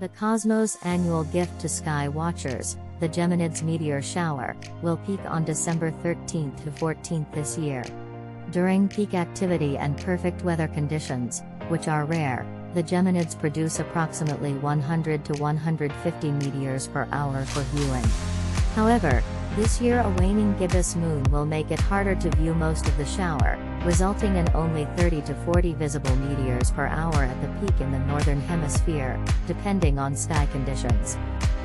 The cosmos' annual gift to sky watchers, the Geminids meteor shower, will peak on December 13th to 14th this year. During peak activity and perfect weather conditions, which are rare, the Geminids produce approximately 100 to 150 meteors per hour for viewing. However, this year a waning gibbous moon will make it harder to view most of the shower, resulting in only 30 to 40 visible meteors per hour at the peak in the northern hemisphere, depending on sky conditions.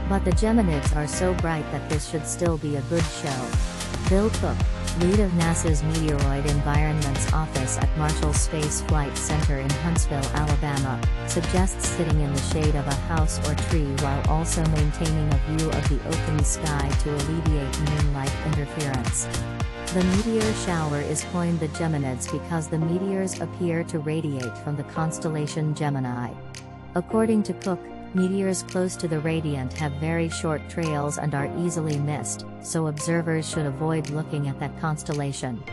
But the Geminids are so bright that this should still be a good show. Bill Cook, lead of NASA's Meteoroid Environments Office at Marshall Space Flight Center in Huntsville, Alabama, suggests sitting in the shade of a house or tree while also maintaining a view of the open sky to alleviate moonlight interference. The meteor shower is coined the Geminids because the meteors appear to radiate from the constellation Gemini. According to Cook, meteors close to the radiant have very short trails and are easily missed, so observers should avoid looking at that constellation.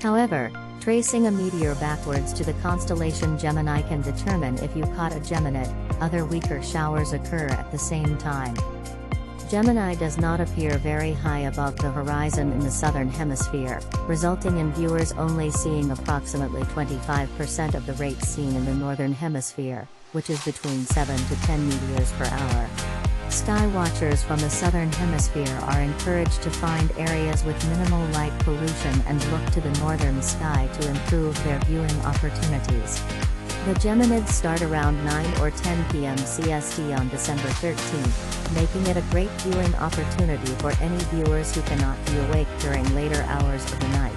However, tracing a meteor backwards to the constellation Gemini can determine if you caught a Geminid. Other weaker showers occur at the same time. Gemini does not appear very high above the horizon in the southern hemisphere, resulting in viewers only seeing approximately 25% of the rate seen in the northern hemisphere, which is between 7 to 10 meteors per hour. Sky watchers from the southern hemisphere are encouraged to find areas with minimal light pollution and look to the northern sky to improve their viewing opportunities. The Geminids start around 9 or 10 p.m. CST on December 13th, making it a great viewing opportunity for any viewers who cannot be awake during later hours of the night.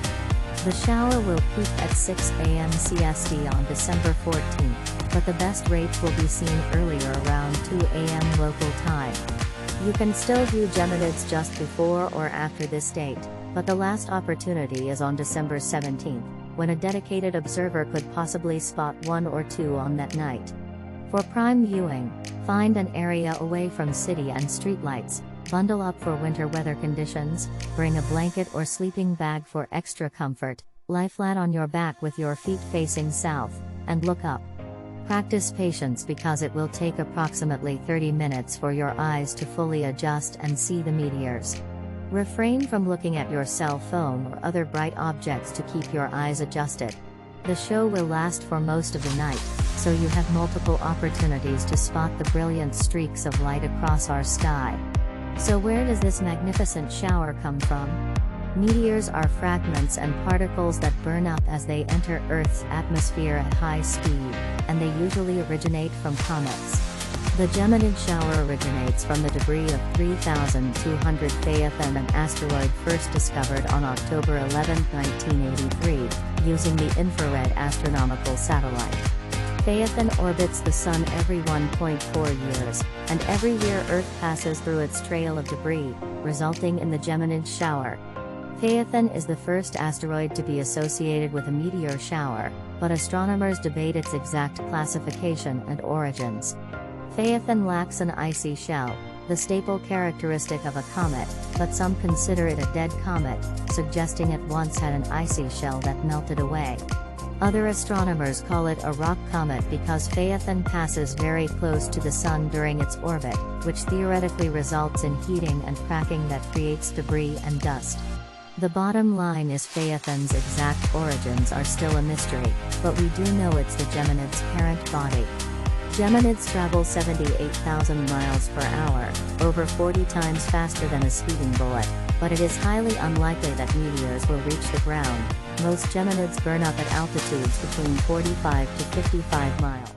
The shower will peak at 6 a.m. CST on December 14th, but the best rates will be seen earlier around 2 a.m. local time. You can still view Geminids just before or after this date, but the last opportunity is on December 17th, when a dedicated observer could possibly spot one or two on that night. For prime viewing, find an area away from city and streetlights, bundle up for winter weather conditions, bring a blanket or sleeping bag for extra comfort, lie flat on your back with your feet facing south, and look up. Practice patience because it will take approximately 30 minutes for your eyes to fully adjust and see the meteors. Refrain from looking at your cell phone or other bright objects to keep your eyes adjusted. The show will last for most of the night, so you have multiple opportunities to spot the brilliant streaks of light across our sky. So where does this magnificent shower come from? Meteors are fragments and particles that burn up as they enter Earth's atmosphere at high speed, and they usually originate from comets. The Geminid shower originates from the debris of 3,200 Phaethon, an asteroid first discovered on October 11, 1983, using the infrared astronomical satellite. Phaethon orbits the Sun every 1.4 years, and every year Earth passes through its trail of debris, resulting in the Geminid shower. Phaethon is the first asteroid to be associated with a meteor shower, but astronomers debate its exact classification and origins. Phaethon lacks an icy shell, the staple characteristic of a comet, but some consider it a dead comet, suggesting it once had an icy shell that melted away. Other astronomers call it a rock comet because Phaethon passes very close to the Sun during its orbit, which theoretically results in heating and cracking that creates debris and dust. The bottom line is Phaethon's exact origins are still a mystery, but we do know it's the Geminid's parent body. Geminids travel 78,000 miles per hour, over 40 times faster than a speeding bullet, but it is highly unlikely that meteors will reach the ground. Most Geminids burn up at altitudes between 45 to 55 miles.